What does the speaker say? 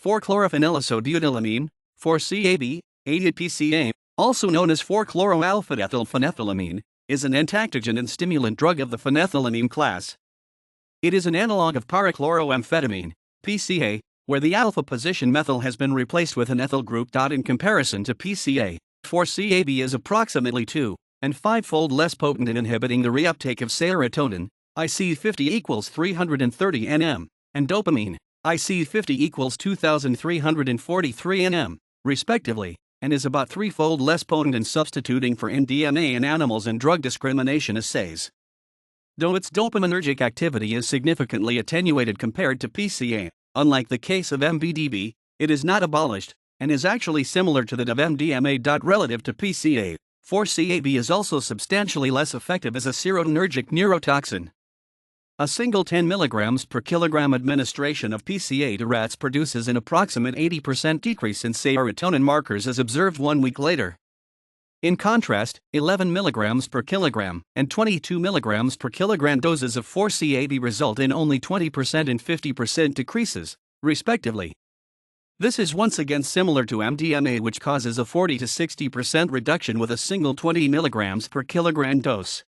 4-chlorophenylisodiethylamine, 4-CAB, AEPCA, also known as 4-chloroalpha-ethyl phenethylamine, is an entactogen and stimulant drug of the phenethylamine class. It is an analogue of para-chloroamphetamine, PCA, where the alpha position methyl has been replaced with an ethyl group. In comparison to PCA, 4-CAB is approximately 2 and 5-fold less potent in inhibiting the reuptake of serotonin, IC50 equals 330 nm, and dopamine, IC50 equals 2343 nm, respectively, and is about 3-fold less potent in substituting for MDMA in animals in drug discrimination assays. Though its dopaminergic activity is significantly attenuated compared to PCA, unlike the case of MBDB, it is not abolished, and is actually similar to that of MDMA.Relative to PCA. 4-CAB is also substantially less effective as a serotonergic neurotoxin. A single 10 mg per kilogram administration of PCA to rats produces an approximate 80% decrease in serotonin markers as observed 1 week later. In contrast, 11 mg per kilogram and 22 mg per kilogram doses of 4-CAB result in only 20% and 50% decreases, respectively. This is once again similar to MDMA, which causes a 40 to 60% reduction with a single 20 mg per kilogram dose.